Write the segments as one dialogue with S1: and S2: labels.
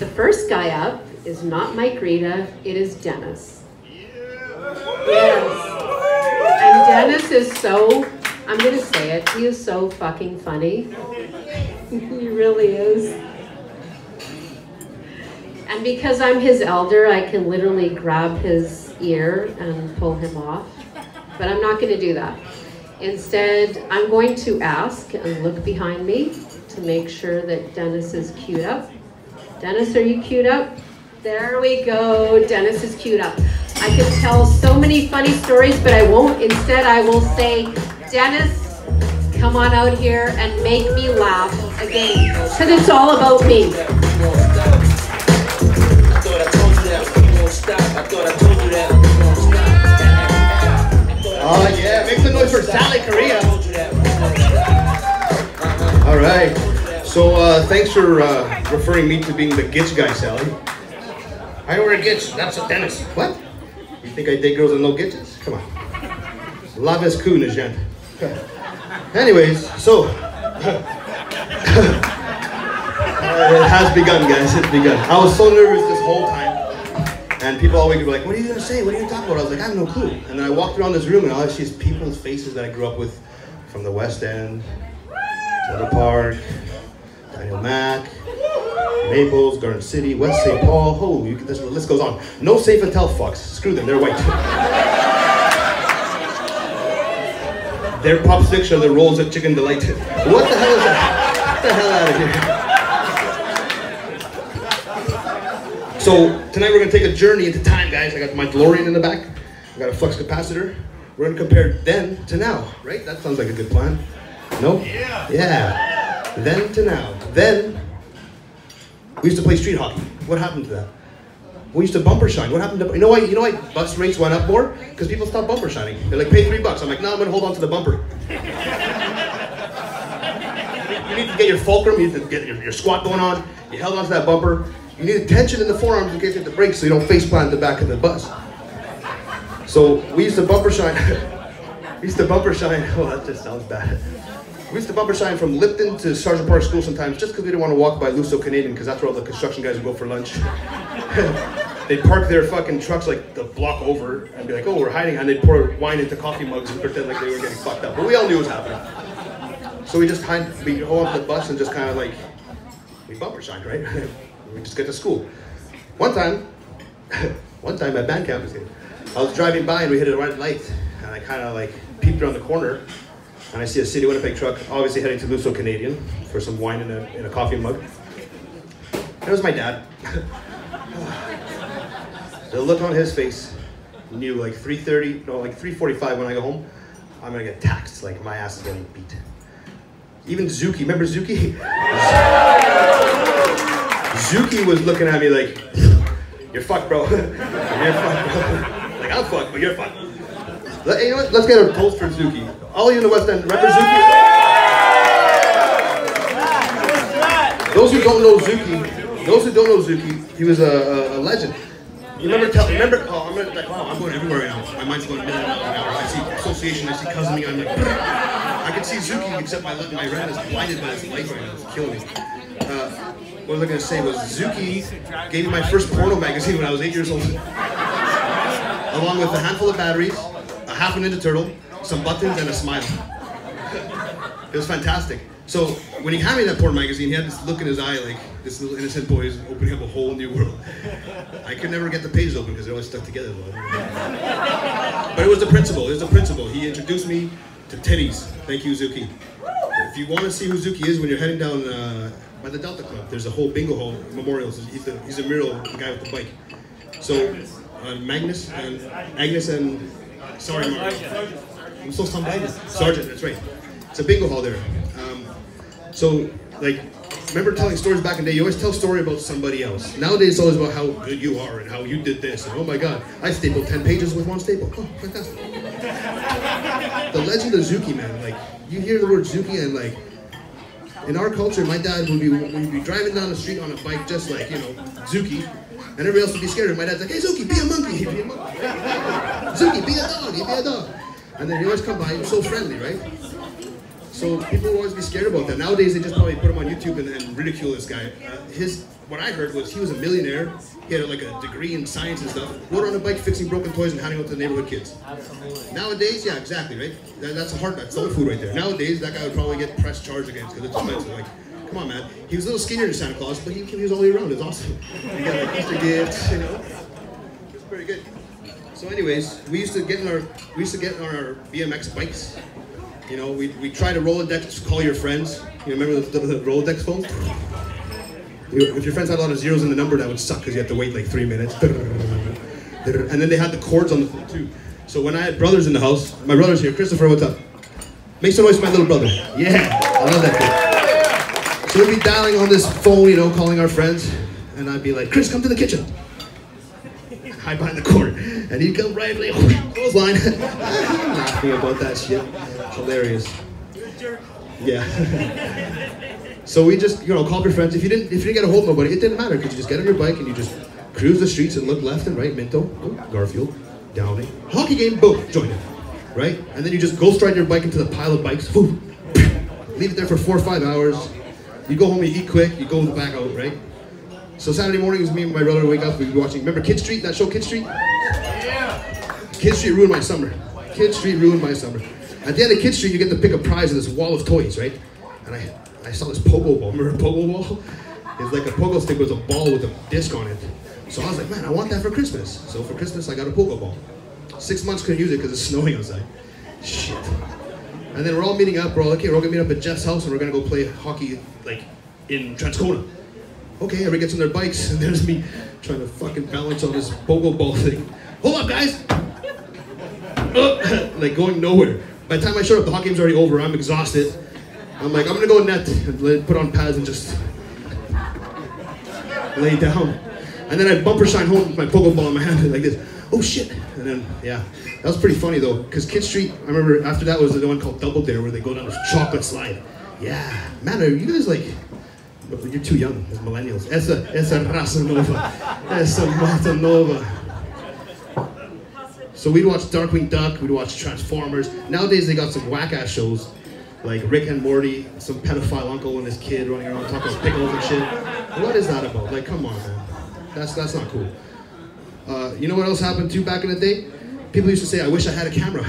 S1: The first guy up is not Mike Rita, it is Dennis. Yes. And Dennis is so, I'm going to say it, he is so fucking funny. He really is. And because I'm his elder, I can literally grab his ear and pull him off. But I'm not going to do that. Instead, I'm going to ask and look behind me to make sure that Dennis is queued up. Dennis, are you queued up? There we go. Dennis is queued up. I could tell so many funny stories, but I won't. Instead, I will say, Dennis, come on out here and make me laugh again, because it's all about me.
S2: Oh yeah, make some noise for Sally Korea. All right. So thanks for referring me to being the gitch guy, Sally. I know we're a gitch. That's a Dennis. What? You think I date girls with no gitches? Come on. Love is cool, Nijan. Anyways, so it has begun, guys. It's begun. I was so nervous this whole time, and people always be like, "What are you gonna say? What are you gonna talk about?" I was like, "I have no clue." And then I walked around this room, and all I see is people's faces that I grew up with, from the West End, Little Park, Daniel Mack, Maples, Garden City, West St. Paul. Oh, you get this. The list goes on. No safe and tell fucks. Screw them. They're white. Their popsticks are the rolls at Chicken Delight. What the hell is that? Get the hell out of here. So tonight we're gonna take a journey into time, guys. I got my DeLorean in the back. I got a flux capacitor. We're gonna compare then to now, right? That sounds like a good plan. No? Yeah. Yeah. Then to now. Then we used to play street hockey. What happened to that? We used to bumper shine. What happened to, you know why bus rates went up more? Because people stopped bumper shining. They're like, pay $3. I'm like, no, I'm gonna hold on to the bumper. You need to get your fulcrum, you need to get your squat going on. You held onto that bumper. You need tension in the forearms in case you have to brake so you don't face plant the back of the bus. So we used to bumper shine. We used to bumper shine. Oh, that just sounds bad. We used to bumper shine from Lipton to Sergeant Park School sometimes just because we didn't want to walk by Luso Canadian because that's where all the construction guys would go for lunch. They'd park their fucking trucks like the block over and be like, oh, we're hiding, and they'd pour wine into coffee mugs and pretend like they were getting fucked up. But we all knew it was happening. So we just we hold onto the bus and just kind of like, we bumper shined, right? We just get to school. One time at band camp, I was driving by and we hit a red light and I kind of like peeped around the corner and I see a City Winnipeg truck, obviously heading to Luso Canadian for some wine in a coffee mug. It was my dad. The look on his face knew like 3:30, no, like 3:45 when I go home, I'm gonna get taxed, like my ass is getting beat. Even Zuki, remember Zuki? Zuki was looking at me like, you're fucked, bro. You're fucked, bro. Like, I'm fucked, but you're fucked. Hey, you know what? Let's get a toast for Zuki. All of you in the West End, remember Zuki? Those who don't know Zuki, he was a legend. You remember, I'm going everywhere right now. My mind's going million miles an hour. I see association, I see cousin me, I'm like, I can see Zuki, except my retina is blinded by this light right now, it's killing me. What was I going to say was Zuki gave me my first porno magazine when I was 8 years old. Along with a handful of batteries, a half a Ninja Turtle, some buttons, and a smile. It was fantastic. So when he handed me that porn magazine, he had this look in his eye like this little innocent boy is opening up a whole new world. I could never get the pages open because they're always stuck together. But it was the principal. It was the principal. He introduced me to titties. Thank you, Zuki. If you want to see who Zuki is when you're heading down by the Delta Club, there's a whole bingo hall memorial. He's a mural guy with the bike. So Agnes and sorry, Mark. I'm so somebody. Sergeant, that's right. It's a bingo hall there. So, like, remember telling stories back in the day, you always tell a story about somebody else. Nowadays, it's always about how good you are and how you did this. And oh my God, I stapled 10 pages with one staple. Oh, fantastic. The legend of Zuki, man. Like, you hear the word Zuki and like, in our culture, my dad would be driving down the street on a bike just like, you know, Zuki. And everybody else would be scared. And my dad's like, hey, Zuki, be a monkey. Be a monkey. Zuki, be a dog. Be a dog. And then he always come by, he was so friendly, right? So people will always be scared about that. Nowadays, they just probably put him on YouTube and ridicule this guy. His what I heard was he was a millionaire. He had like a degree in science and stuff. Rode on a bike fixing broken toys and handing out to the neighborhood kids. Absolutely. Nowadays, yeah, exactly, right? That's soul food right there. Nowadays, that guy would probably get press charge against because it's offensive. Like, come on, man. He was a little skinnier than Santa Claus, but he was all the way around. It's awesome. He got like Easter gifts, you know. It's pretty good. So, anyways, we used to get on our BMX bikes. You know, we tried to Rolodex, call your friends. You remember the Rolodex phone? If your friends had a lot of zeros in the number, that would suck because you had to wait like 3 minutes. And then they had the cords on the phone too. So when I had brothers in the house, my brother's here. Christopher, what's up? Make some noise for my little brother. Yeah, I love that kid. So we'd be dialing on this phone, you know, calling our friends. And I'd be like, Chris, come to the kitchen. Hide behind the cord. And he'd come right, like, clothesline. Laughing about that shit. Hilarious. Yeah. So we just, you know, called your friends. If you didn't get a hold of nobody, it didn't matter because you just get on your bike and you just cruise the streets and look left and right. Minto, Garfield, Downing, hockey game, boom, join it, right? And then you just ghost ride your bike into the pile of bikes, boom, leave it there for 4 or 5 hours. You go home, you eat quick, you go back out, right? So Saturday mornings, me and my brother wake up, we'd be watching. Remember Kid Street? That show, Kid Street? Yeah. Kid Street ruined my summer. Kid Street ruined my summer. At the end of Kid Street, you get to pick a prize in this wall of toys, right? And I saw this pogo ball. Remember a pogo ball? It's like a pogo stick with a ball with a disc on it. So I was like, man, I want that for Christmas. So for Christmas, I got a pogo ball. 6 months couldn't use it because it's snowing outside. Shit. And then we're all meeting up. We're all, okay, we're all gonna meet up at Jeff's house and we're gonna go play hockey, like, in Transcona. Okay, everybody gets on their bikes and there's me trying to fucking balance on this pogo ball thing. Hold up, guys! Like going nowhere. By the time I showed up, the hockey game's already over. I'm exhausted. I'm like, I'm gonna go in net and put on pads and just lay down. And then I bumper shine home with my pogo ball in my hand like this. Oh shit! And then, yeah. That was pretty funny though, because Kid Street, I remember after that was the one called Double Dare where they go down this chocolate slide. Yeah. Man, are you guys like, you're too young as millennials. Esa raza nova. Esa mata nova. So we'd watch Darkwing Duck, we'd watch Transformers. Nowadays they got some whack-ass shows, like Rick and Morty, some pedophile uncle and his kid running around talking about pickles and shit. What is that about? Like, come on, man. That's not cool. You know what else happened too back in the day? People used to say, I wish I had a camera.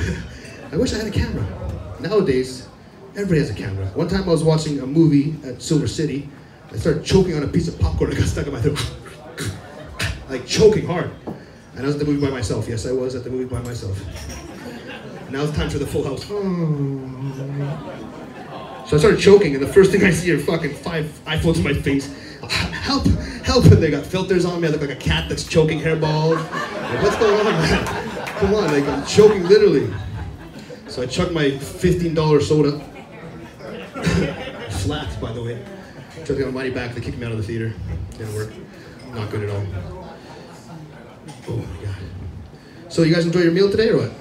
S2: I wish I had a camera. Nowadays, everybody has a camera. One time I was watching a movie at Silver City. I started choking on a piece of popcorn that got stuck in my throat. Like choking hard. And I was at the movie by myself. Yes, I was at the movie by myself. Now it's time for the full house. So I started choking, and the first thing I see are fucking 5 iPhones in my face. Help, help! And they got filters on me. I look like a cat that's choking hairballs. Like, what's going on, man? Come on, like I'm choking literally. So I chugged my $15 soda. Flat, by the way. Tried to get my money back. They kicked me out of the theater. Didn't work. Not good at all. Oh my god. So you guys enjoy your meal today or what?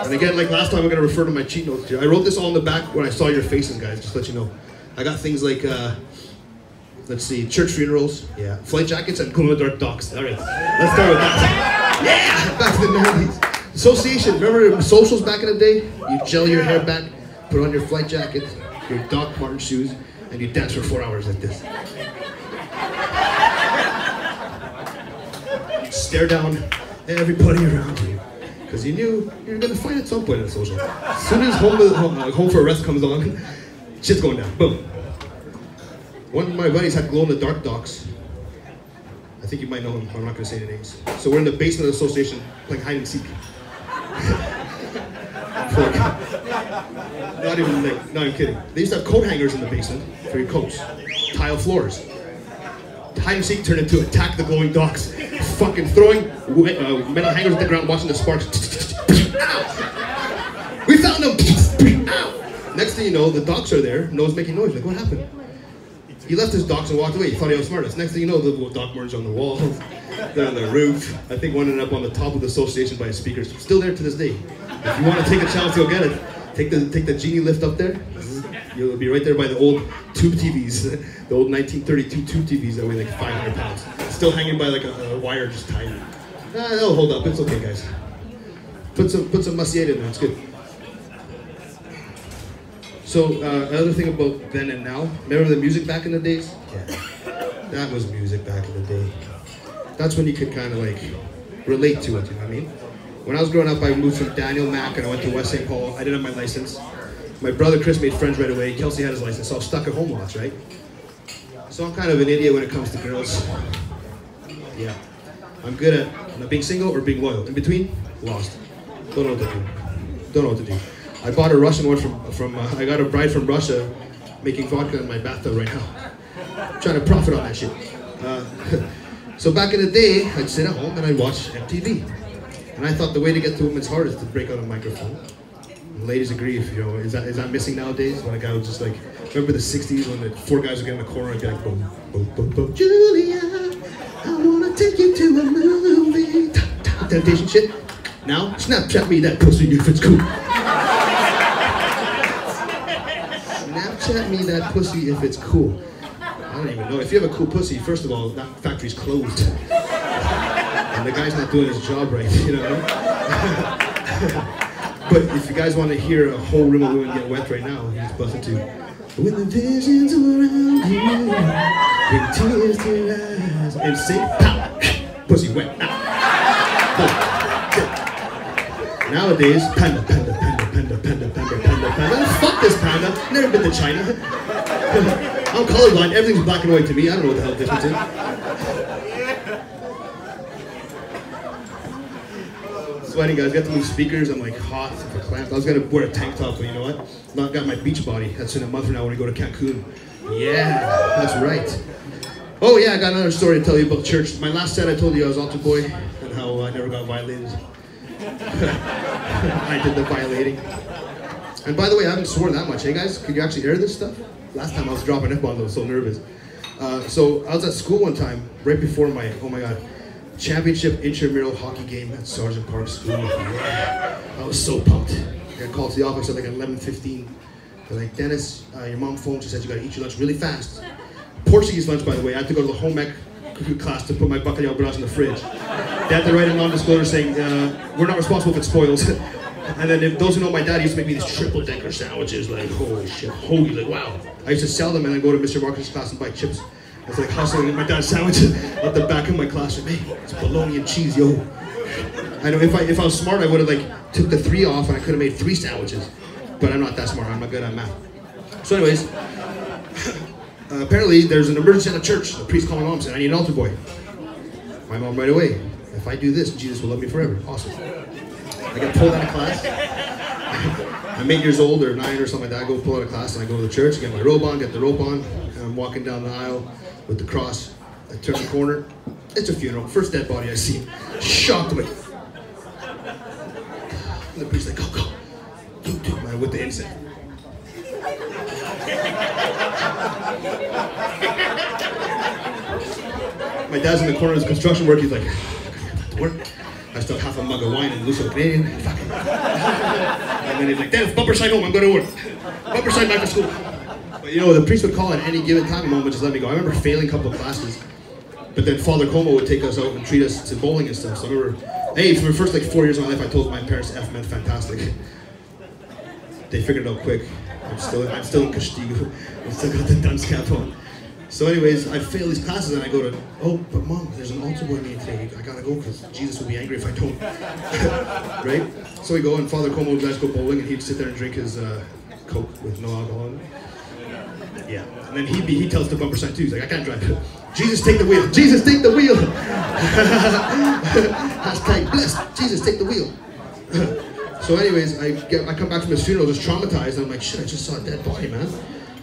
S2: And again, like last time, I'm gonna refer to my cheat notes here. I wrote this all in the back when I saw your faces, guys, just to let you know. I got things like, let's see, church funerals, yeah, flight jackets, and glow-in-the-dark docs. All right, let's start with that. Yeah, back to the 90s. Association, remember socials back in the day? You gel your hair back, put on your flight jacket, your Doc Martin shoes, and you dance for 4 hours like this. Stare down everybody around you, because you knew you were going to fight at some point in a social. As soon as home for arrest comes on, shit's going down. Boom. One of my buddies had glow-in-the-dark docs. I think you might know him, but I'm not going to say the names. So we're in the basement of the association playing hide and seek. Not even kidding. They used to have coat hangers in the basement for your coats. Tile floors. Hide and seek turned into attack the glowing docs. Fucking throwing metal hangers at the ground, watching the sparks. Ow! We found them! Ow! Next thing you know, the docs are there. No one's making noise. Like, what happened? He left his docs and walked away. He thought he was smartest. Next thing you know, the doc marters on the walls. They're on the roof. I think one ended up on the top of the association by his speakers. Still there to this day. If you want to take a chance, you'll get it. Take the genie lift up there. You'll be right there by the old tube TVs, the old 1932 tube TVs that weigh like 500 pounds. Still hanging by like a wire just tied. They'll hold up. It's okay, guys. Put some Macieta in there. It's good. So another thing about then and now. Remember the music back in the days? Yeah. That was music back in the day. That's when you could kind of like relate to it, you know what I mean? When I was growing up, I moved from Daniel Mac and I went to West St. Paul. I didn't have my license. My brother Chris made friends right away. Kelsey had his license, so I was stuck at home lots, right? So I'm kind of an idiot when it comes to girls. Yeah. I'm good at being single or being loyal. In between, lost. Don't know what to do. Don't know what to do. I bought a Russian one I got a bride from Russia making vodka in my bathtub right now. I'm trying to profit on that shit. So back in the day, I'd sit at home and I'd watch MTV. And I thought the way to get to a woman's heart is to break out a microphone. And ladies agree, you know, is that missing nowadays? When a guy was just like, remember the 60s when the four guys would get in the corner and be like, boom, boom, boom, boom, Julia, I wanna take you to a movie. Temptation shit. Now, Snapchat me that pussy if it's cool. Snapchat me that pussy if it's cool. I don't even know. If you have a cool pussy, first of all, that factory's closed. And the guy's not doing his job right, you know? But if you guys want to hear a whole room of women get wet right now, you just bust into when the visions around you bring tears to your eyes and sing, pow, pussy wet. Nowadays, panda, panda, panda, panda, panda, panda, panda, panda. Fuck this panda. Never been to China. I'm colorblind. Everything's black and white to me. I don't know what the hell the difference is. Sweating, guys. Got to move speakers. I'm like hot, clamped. I was gonna wear a tank top, but you know what? Not got my beach body. That's in a month from now when I go to Cancun. Yeah, that's right. Oh yeah, I got another story to tell you about church. My last set, I told you I was altar boy and how I never got violated. I did the violating. And by the way, I haven't sworn that much. Hey guys, could you actually air this stuff? Last time I was dropping F-bombs, I was so nervous. So I was at school one time, right before my, oh my God, championship intramural hockey game at Sergeant Park School. Yeah. I was so pumped. I got called to the office at like 11:15. They're like, Dennis, your mom phoned. She said you gotta eat your lunch really fast. Portuguese lunch, by the way. I had to go to the home ec class to put my bacalhau bras in the fridge. They had to write a non-disclosure saying, we're not responsible if it spoils. And then if those who know my dad, he used to make me these triple-decker sandwiches, like, holy shit, holy, like, wow. I used to sell them and then go to Mr. Marcus' class and buy chips. It's like hustling my dad's sandwiches at the back of my classroom. Hey, it's bologna and cheese, yo. I know if I was smart, I would have like took the 3 off and I could have made 3 sandwiches. But I'm not that smart. I'm not good at math. So anyways, apparently there's an emergency at the church. The priest called my mom and said, I need an altar boy. My mom right away. If I do this, Jesus will love me forever. Awesome. I get pulled out of class. I'm 8 years old or 9 or something like that. I go pull out of class and I go to the church, get my robe on, get the rope on, and I'm walking down the aisle with the cross. I turn the corner. It's a funeral. First dead body I see. Shocked me. And the priest's like, go. Man, with the incense. My dad's in the corner of his construction work. He's like, I gotta get back to work. I still have half a mug of wine and loose of Canadian. And then he's like, Dennis, bumper side home, I'm going to work. Bumper side back to school. But you know, the priest would call at any given time, Mom would just let me go. I remember failing a couple of classes, but then Father Como would take us out and treat us to bowling and stuff. So I remember, hey, for the first like 4 years of my life, I told my parents F meant fantastic. They figured it out quick. I'm still in Castigo. I still got the dunce cap on. So anyways, I fail these classes and I go to, oh, but Mom, there's an altar boy meeting today. I gotta go because Jesus will be angry if I don't. Right? So we go and Father Como would let us go bowling and he'd sit there and drink his Coke with no alcohol in it. Yeah. And then he tells the bumper sign too. He's like, I can't drive. Jesus, take the wheel. Jesus, take the wheel. Hashtag blessed. Jesus, take the wheel. So anyways, I come back from his funeral just traumatized and I'm like, shit, I just saw a dead body, man.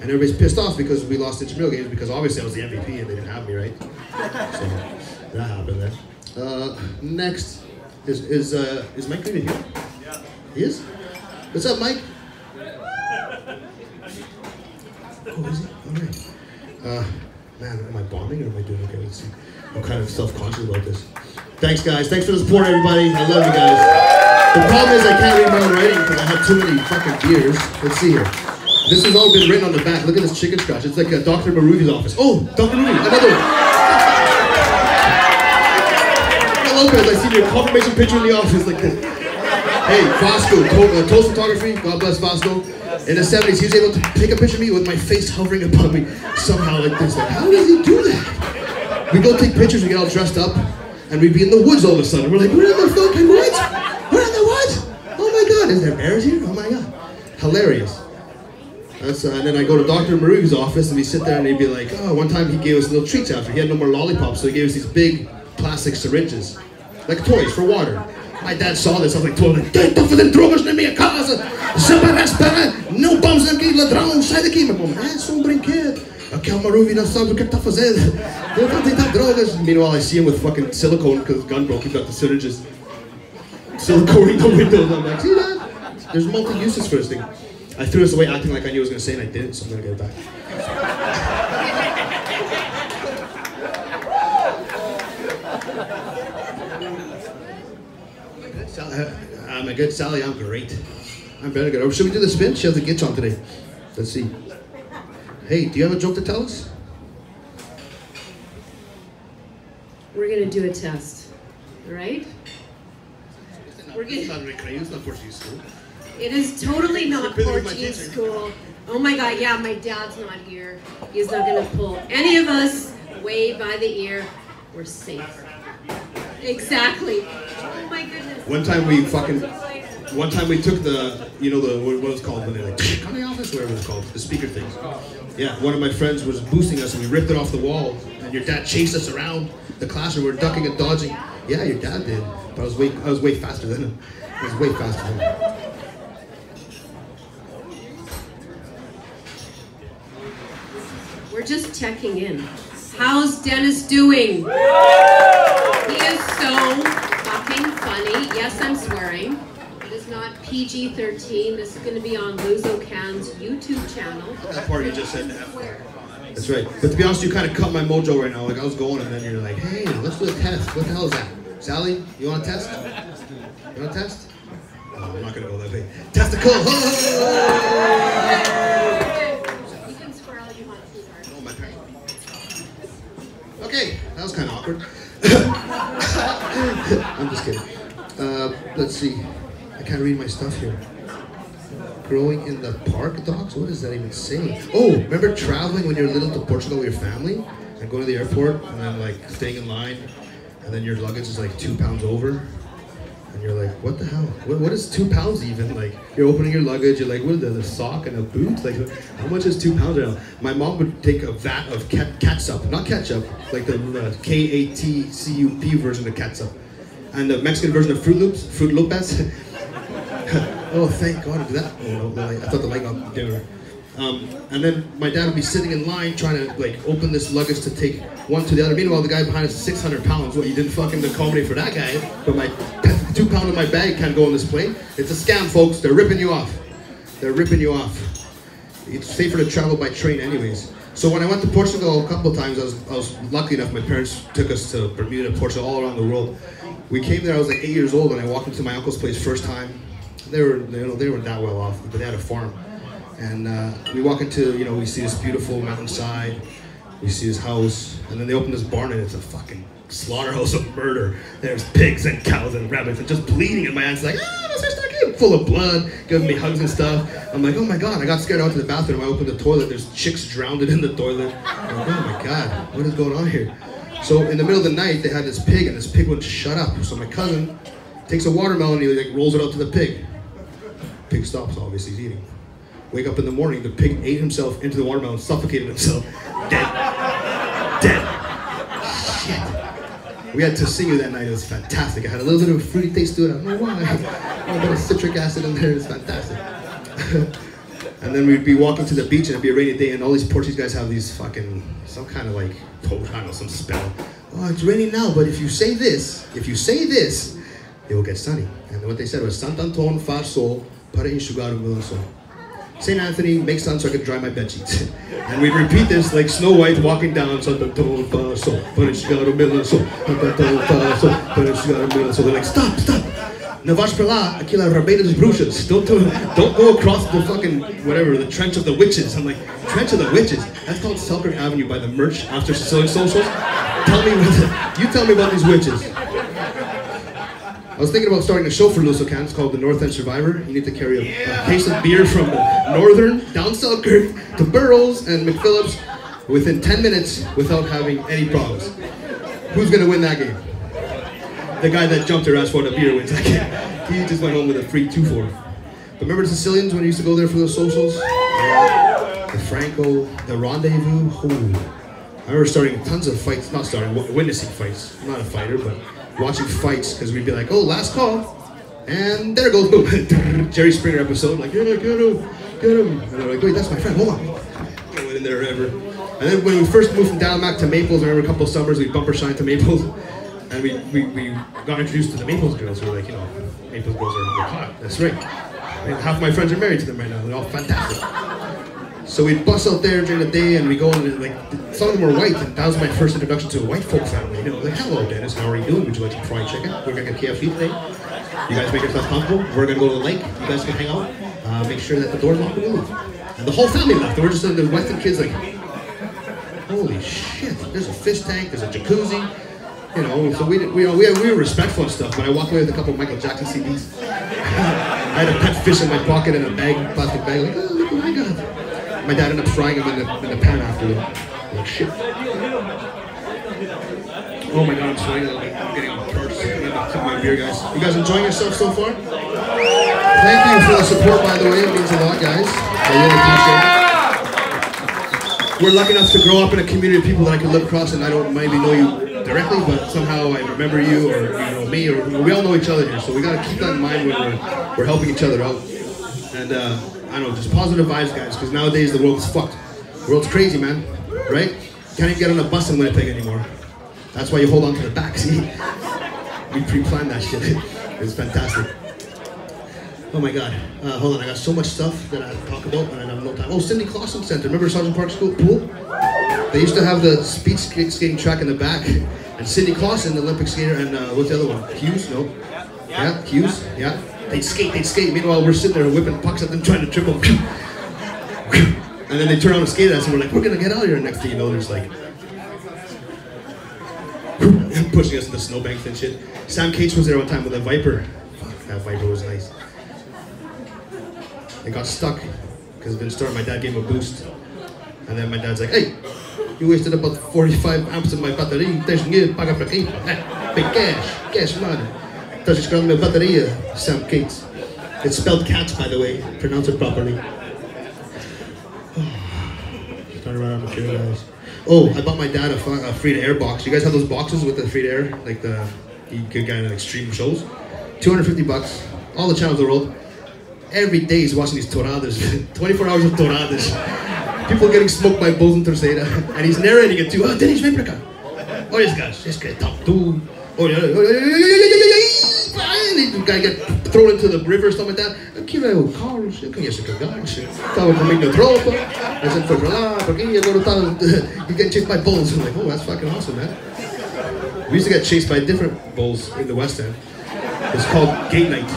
S2: And everybody's pissed off because we lost intramural games because obviously I was the MVP and they didn't have me, right? So that happened then. Next is Mike Rita here? Yeah. He is? What's up, Mike? Oh, is he? All right. Man, am I bombing or am I doing okay? Let's see. I'm kind of self-conscious about this. Thanks, guys. Thanks for the support, everybody. I love you guys. The problem is I can't read my own writing because I have too many fucking beers. Let's see here. This has all been written on the back. Look at this chicken scratch. It's like Dr. Marugi's office. Oh, Dr. Marugi, another one. Lopez, I see your confirmation picture in the office like this. Hey, Vasco, Toast Photography. God bless Vasco. In the 70s, he was able to take a picture of me with my face hovering above me somehow like this. Like, how does he do that? We go take pictures, we get all dressed up, and we'd be in the woods all of a sudden. We're like, we're in the fucking woods? We're in the woods? Oh my God, is there bears here? Oh my God. Hilarious. And then I go to Dr. Marie's office and we sit there and he'd be like, oh, one time he gave us little treats after. He had no more lollipops, so he gave us these big plastic syringes, like toys for water. My dad saw this, I was like, tougher than drogas na minha casa, não vamos aqui ladrão, sai daqui. My mom, só brinquedo. Aquele Maruvi não sabe o que está fazendo. Eu vou tentar drogas. Meanwhile, I see him with fucking silicone because his gun broke. He got the syringes siliconing the windows. I'm like, see that? There's multi-uses for this thing. I threw this away acting like I knew what I was going to say and I didn't, so I'm going to get it back. I'm a good Sally, I'm great. I'm very good. Should we do the spin? She has the gitch on today. Let's see. Hey, do you have a joke to tell us?
S1: We're going to do a test, all right?
S2: It's not recreation, it's not Portuguese school.
S1: It is totally not Portuguese school. Oh my God, yeah, my dad's not here. He's not gonna pull any of us way by the ear. We're safe. Exactly. Oh my goodness.
S2: One time we took the, you know, what was it called when they're like, come to the office, whatever it's called, the speaker things. Yeah, one of my friends was boosting us and we ripped it off the wall and your dad chased us around the classroom. We were ducking and dodging. Yeah, your dad did, but I was way faster than him. I was way faster than him.
S1: We're just checking in. How's Dennis doing? He is so fucking funny. Yes, I'm swearing. It is not PG-13. This is going to be on Luzo Can's YouTube channel.
S2: That part you just said. That's right. But to be honest, you kind of cut my mojo right now. Like I was going and then you're like, hey, let's do a test. What the hell is that? Sally, you want a test? You want a test? No, I'm not going to go that way. Testicle!
S1: You can swear all you want to.
S2: Oh, my parents. Okay, that was kind of awkward. I'm just kidding. Let's see. I can't read my stuff here. Growing in the park, dogs? What does that even say? Oh, remember traveling when you're little to Portugal with your family? And going to the airport and then like staying in line and then your luggage is like 2 pounds over? And you're like, what the hell? What is 2 pounds even? Like, you're opening your luggage, you're like, what is that, a sock and a boot? Like, how much is 2 pounds right now? My mom would take a vat of catsup, not ketchup, like the K-A-T-C-U-P version of catsup. And the Mexican version of Fruit Lopez. Oh, thank God for that. Oh, no, I thought the light got dimmer. And then my dad would be sitting in line trying to like open this luggage to take one to the other. Meanwhile, the guy behind us is 600 pounds. Well, you didn't fucking accommodate for that guy. But my 2 pound of my bag can't go on this plane. It's a scam, folks. They're ripping you off. They're ripping you off. It's safer to travel by train anyways. So when I went to Portugal a couple of times, I was lucky enough. My parents took us to Bermuda, Portugal, all around the world. We came there, I was like 8 years old, and I walked into my uncle's place first time. They were that well off, but they had a farm. And we walk into, we see this beautiful mountainside, we see his house, and then they open this barn and it's a fucking slaughterhouse of murder. There's pigs and cows and rabbits and just bleeding, and my aunt's like, my sister came full of blood, giving me hugs and stuff. I'm like, oh my God, I got scared. I went to the bathroom, I opened the toilet, there's chicks drowned in the toilet. I'm like, oh my God, what is going on here? So in the middle of the night, they had this pig, and this pig wouldn't shut up. So my cousin takes a watermelon and he like rolls it out to the pig. Pig stops, obviously he's eating. Wake up in the morning, the pig ate himself into the watermelon, suffocated himself, dead. Shit. We had tocino that night, it was fantastic. I had a little bit of a fruity taste to it, I don't know why. A little bit of citric acid in there, it was fantastic. And then we'd be walking to the beach and it'd be a rainy day and all these Portuguese guys have these fucking, some kind of like, I don't know, some spell. Oh, it's raining now, but if you say this, it will get sunny. And what they said was, Santo Antônio faz sol para enxugar o meu lençol. St. Anthony, make sun so I could dry my bed sheets. And we'd repeat this like Snow White walking down, Santo Antônio faz sol para enxugar o meu lençol. Santo Antônio faz sol para enxugar o meu lençol. They're like, stop. Não vais para lá, aquilo é a Rabeira das Bruxas. Don't go across the fucking, whatever, the Trench of the Witches. I'm like, Trench of the Witches? That's called Selkirk Avenue by the merch after Sicilian Socials. You tell me about these witches. I was thinking about starting a show for Louis Cans called The North End Survivor. You need to carry a case of beer from Northern, down Selkirk, to Burroughs and McPhillips within 10 minutes without having any problems. Who's gonna win that game? The guy that jumped her ass for the beer wins that game. He just went home with a free 2-4. But remember the Sicilians when we used to go there for those socials? The Franco, the Rendezvous. Oh. I remember starting tons of fights, witnessing fights. I'm not a fighter, but watching fights, because we'd be like, oh, last call. And there goes, boom, Jerry Springer episode, like, get him. And they're like, wait, that's my friend, hold on. I went in there ever. And then when we first moved from Dalamac to Maples, I remember a couple of summers, we bumper shined to Maples. And we got introduced to the Maples girls. We were like, Maples girls are hot, that's right. And half my friends are married to them right now, they're all fantastic. So we'd bust out there during the day and we go and like, some of them were white, and that was my first introduction to a white folk family. Like, hello Dennis, how are you doing? Would you like some fried chicken? We're gonna get KFC today. You guys make yourselves comfortable. We're gonna go to the lake. You guys can hang out. Make sure that the door's locked and move. And the whole family left. We're just the Western kids like, holy shit, there's a fish tank, there's a jacuzzi. So we were respectful and stuff, but I walked away with a couple of Michael Jackson CDs. I had a pet fish in my pocket in a bag, plastic bag, like, oh, look what I got. My dad ended up frying him in the pan after them. Like, shit. Oh my god, I'm sweating. I'm getting on purse. I'm gonna sip my beer, guys. You guys enjoying yourself so far? Thank you for the support, by the way. It means a lot, guys. I really appreciate it. We're lucky enough to grow up in a community of people that I can look across and I don't maybe know you directly, but somehow I remember you, or me, or we all know each other here. So we gotta keep that in mind when we're helping each other out. And I don't know, just positive vibes, guys, because nowadays the world's fucked. The world's crazy, man, right? Can't even get on a bus in Winnipeg anymore. That's why you hold on to the back, see? We pre-planned that shit. It's fantastic. Oh my god. Hold on, I got so much stuff that I have to talk about and I have no time. Oh, Cindy Clausen Center. Remember Sergeant Park School pool? They used to have the speed skating track in the back. And Cindy Clausen, the Olympic skater, and what's the other one? Hughes? No? Yeah, Hughes? Yeah. They'd skate. Meanwhile, we're sitting there whipping pucks at them, trying to triple. And then they turn on and skate at us, and we're like, we're gonna get out of here. And next thing you know, there's like pushing us into snowbanks and shit. Sam Cates was there one time with a Viper. Fuck, that Viper was nice. It got stuck because Vince Starr, my dad gave him a boost, and then my dad's like, hey, you wasted about 45 amps in my battery. There's new paga para aqui. Big cash money. Estás escrevendo minha bateria, Sam Cates. It's spelled cats, by the way. Pronounce it properly. Starting around material, guys. Oh, I bought my dad a free-to-air box. You guys have those boxes with the free-to-air? Like you could get in extreme shows? $250, all the channels of the world. Every day he's watching these touradas. 24 hours of touradas. People getting smoked by bulls in Terceira. And he's narrating it too. Oh, Dennis, vem pra cá. Oh, yes, guys. Yes, guys. Top two. Oh, yeah. The guy get thrown into the river or something like that. Aquilo é o Carlos, eu conheço aquele gajo. Estava comigo na tropa, a gente foi pra lá, pra aqui, e agora he's getting chased by bulls. I'm like, oh, that's fucking awesome, man. We used to get chased by different bulls in the West End. It's called Gate Night.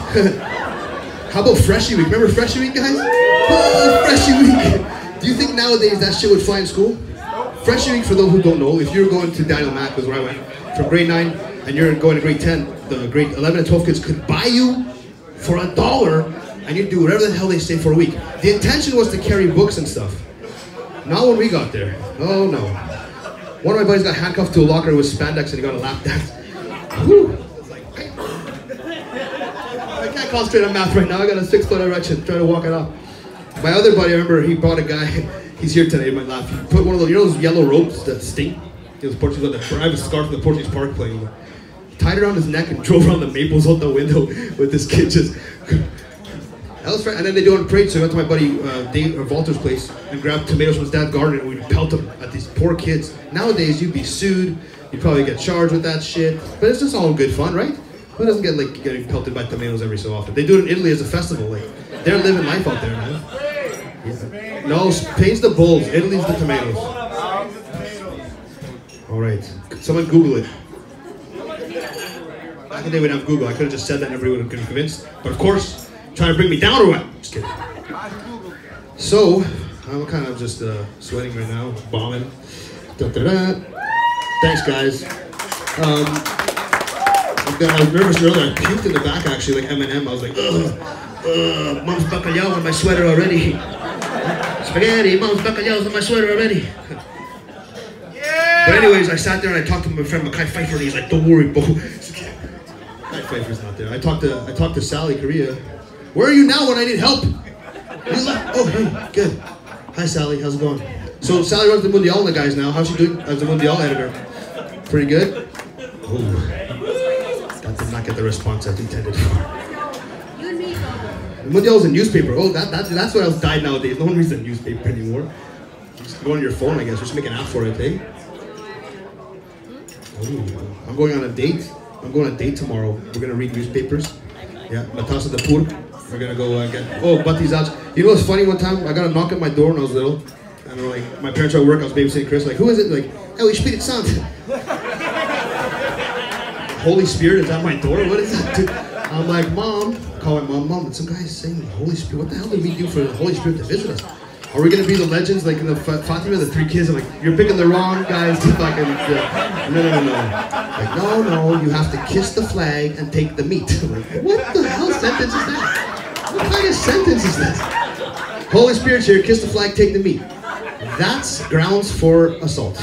S2: How about Freshie Week? Remember Freshie Week, guys? Oh, Freshie Week! Do you think nowadays that shit would fly in school? Freshie Week, for those who don't know, if you're going to Daniel Mack, was where I went, from grade 9, and you're going to grade 10, the grade 11 and 12 kids could buy you for $1 and you do whatever the hell they say for a week. The intention was to carry books and stuff. Not when we got there. Oh no. One of my buddies got handcuffed to a locker with spandex and he got a lap dance. Whew. I can't concentrate on math right now. I got a 6-foot erection trying to walk it off. My other buddy, I remember he brought a guy, he's here today, he might laugh. He put one of those, those yellow ropes that stink? I have a scarf from the Portuguese Park playing. Tied around his neck and drove around the Maples out the window with this kid just. And then they do it on parade, so I went to my buddy Dave Walter's place and grabbed tomatoes from his dad's garden and we'd pelt them at these poor kids. Nowadays, you'd be sued, you'd probably get charged with that shit, but it's just all good fun, right? Who doesn't get like getting pelted by tomatoes every so often? They do it in Italy as a festival, like they're living life out there, man. Yeah. No, Spain's the bulls, Italy's the tomatoes. All right, someone Google it. Back in the day we didn't have Google. I could have just said that and everyone would have been convinced. But of course, trying to bring me down or what? Just kidding. So, I'm kind of just sweating right now, bombing. Thanks, guys. I was nervous earlier. I puked in the back actually, like Eminem. I was like, mom's bacalhau on my sweater already. Spaghetti, mom's bacalhau on my sweater already. Yeah! But anyways, I sat there and I talked to my friend Mike Rita, and he's like, don't worry, Bo. Mike Rita's not there. I talked to Sally Korea. Where are you now when I need help? He's like, oh, hey, good. Hi, Sally, how's it going? So Sally runs the Mundial, the guys now. How's she doing as the Mundial editor? Pretty good? Oh, that did not get the response I intended for. The Mundial is a newspaper. Oh, that's what else died nowadays. No one reads a newspaper anymore. You just go on your phone, I guess. Just make an app for it, eh? Oh, I'm going on a date. I'm going on a date tomorrow. We're gonna read newspapers. Yeah, Matasa de Pur. We're gonna go get. Oh, Batizaj. You know what's funny? One time I got a knock at my door when I was little. And like my parents were at work. I was babysitting Chris. Like, who is it? Like, oh, Spirit Santo. Holy Spirit is at my door. What is that? Dude? I'm like, Mom. I call my mom. Mom, some guy's saying the Holy Spirit. What the hell did we do for the Holy Spirit to visit us? Are we gonna be the legends like in the Fatima, the three kids? I'm like, you're picking the wrong guys to fucking. No. Like, no. You have to kiss the flag and take the meat. I'm like, what the hell sentence is that? What kind of sentence is this? Holy Spirit's here. Kiss the flag, take the meat. That's grounds for assault.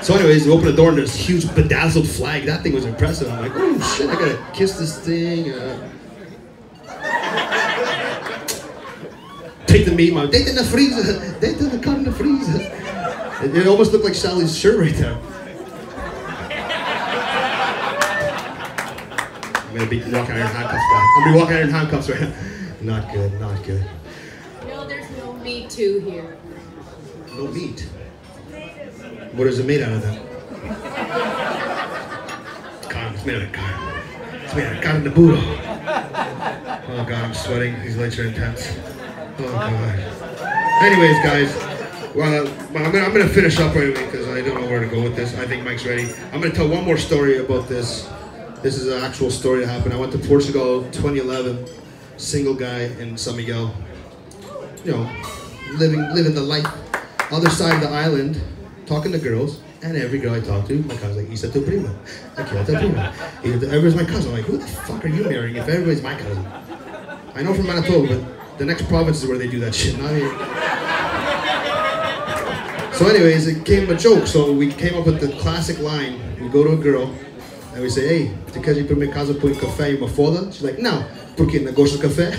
S2: So anyways, we open the door and there's a huge bedazzled flag. That thing was impressive. I'm like, oh shit, I gotta kiss this thing. Take the meat, Mom. Take in the freezer. Take the cut in the freezer. It almost looked like Sally's shirt right there. I'm gonna be walking out in handcuffs back. I'm gonna be walking out in handcuffs right now. Not good, not good.
S1: No, there's no meat too here.
S2: No meat? What is it made out of then? Carne. It's made out of carne. It's made out of carne de burro. Oh God, I'm sweating. These lights are intense. Oh God. Anyways, guys, well, I'm gonna finish up right away because I don't know where to go with this. I think Mike's ready. I'm gonna tell one more story about this. This is an actual story that happened. I went to Portugal 2011, single guy in San Miguel. You know, living the life. Other side of the island, talking to girls, and every girl I talked to, my cousin's like, Isa tu prima. Like, yeah, tu prima. Everybody's my cousin. I'm like, who the fuck are you marrying if everybody's my cousin? I know from Manitoba, but the next province is where they do that shit, not here. So anyways, it became a joke. So we came up with the classic line. We go to a girl, and we say, hey, tu queres ir para minha casa por café e uma foda? She's like, não, porque não gosto de café.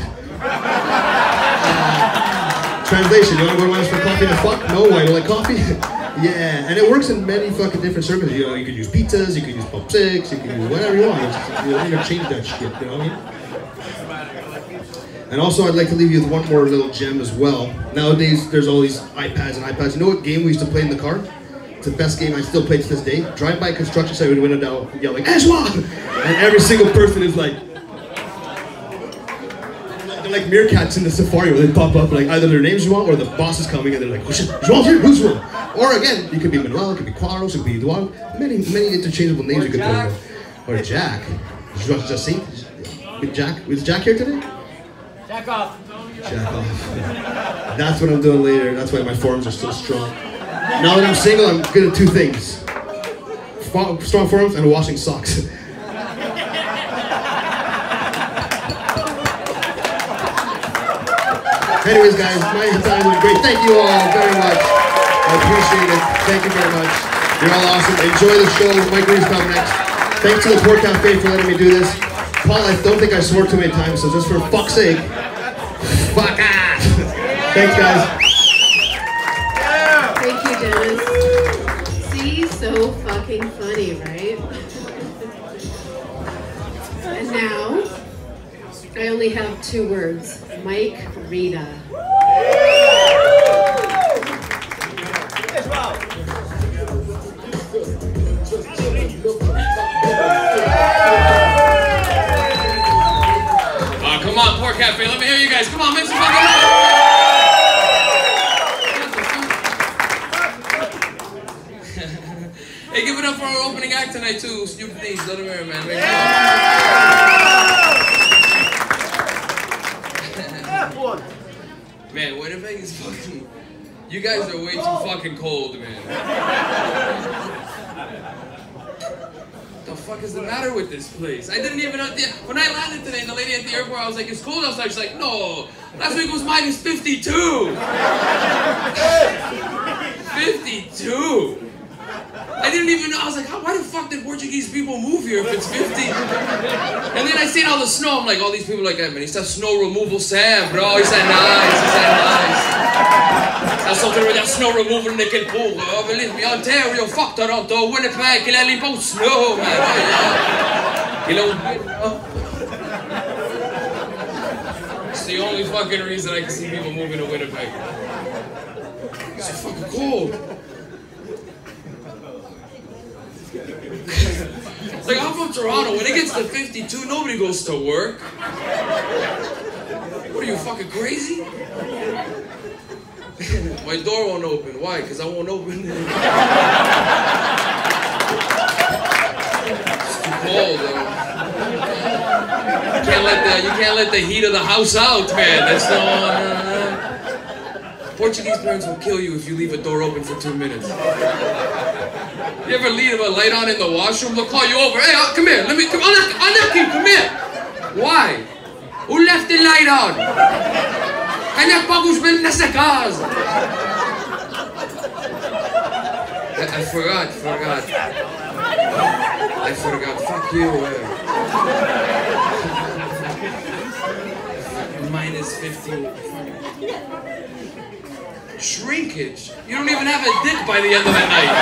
S2: Translation, you want to go to my house for coffee and fuck? No, I don't like coffee. Yeah, and it works in many fucking different services. You know, you could use pizzas, you could use pump sticks, you can use whatever you want. You interchange that shit, you know what I mean? And also, I'd like to leave you with one more little gem as well. Nowadays, there's all these iPads and iPads. You know what game we used to play in the car? It's the best game I still play to this day. Drive by a construction site with a window down, yelling, Ashwan! And every single person is like, they're like meerkats in the safari where they pop up like either their name's wrong or the boss is coming and they're like, oh shit, who's here? Who's wrong? Or again, you could be Manuel, it could be Quaros, it could be Eduardo. Many interchangeable names you could put. Or Jack. Jacinthe? Jack? Was Jack here today?
S3: Jack off.
S2: Jack off. That's what I'm doing later. That's why my forms are so strong. Now that I'm single, I'm good at two things. Strong forms and washing socks. Anyways, guys, my time was great. Thank you all very much. I appreciate it. Thank you very much. You're all awesome. Enjoy the show. Mike Rita's coming next. Thanks to the Port Cafe for letting me do this. Paul, I don't think I swore too many times, so just for fuck's sake, fuck off. Thanks, guys.
S1: Thank you, Dennis. See, so fucking funny, right? And now, I only have two words. Mike Rita.
S3: Come on, Port Cafe. Let me hear you guys. Come on, make some fucking noise. Hey, give it up for our opening act tonight too. Stupid things. Let them hear, man. Man, Winnipeg is fucking... You guys are way too fucking cold, man. The fuck is the matter with this place? I didn't even know. When I landed today, and the lady at the airport, I was like, it's cold outside. She's like, no, last week was minus 52. 52. I didn't even know. I was like, why the fuck did Portuguese people move here if it's 50? And then I seen all the snow. I'm like, all these people are like, hey man, he said snow removal Sam, bro. He said nice. He said nice. That's something with that snow removal naquele pool. Oh, believe me, Ontario, fuck Toronto, Winnipeg, il a limpo snow, man. It's the only fucking reason I can see people moving to Winnipeg. It's so fucking cold. Like, I'm from Toronto. When it gets to 52, nobody goes to work. What are you, fucking crazy? My door won't open. Why? Because I won't open it. It's too cold. You can't let the heat of the house out, man. That's no. Portuguese parents will kill you if you leave a door open for 2 minutes. You ever leave a light on in the washroom? They'll call you over. Hey, come here. Come here. Why? Who left the light on? Kanya pagos bel nasa casa. I forgot. Fuck you. Minus 50. Shrinkage. You don't even have a dick by the end of the night.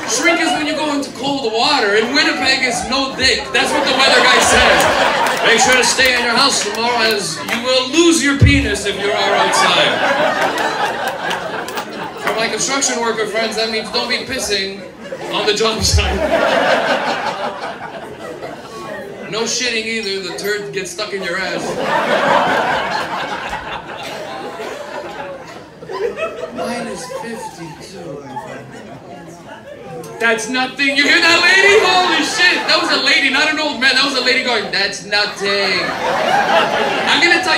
S3: Shrink is when you go into cold water. In Winnipeg, it's no dick. That's what the weather guy says. Make sure to stay in your house tomorrow, as you will lose your penis if you are outside. For my construction worker friends, that means don't be pissing on the job site. No shitting either. The turd gets stuck in your ass. Minus 52. That's nothing. You hear that lady? Holy shit. That was a lady, not an old man. That was a lady going, that's nothing. I'm gonna tell you.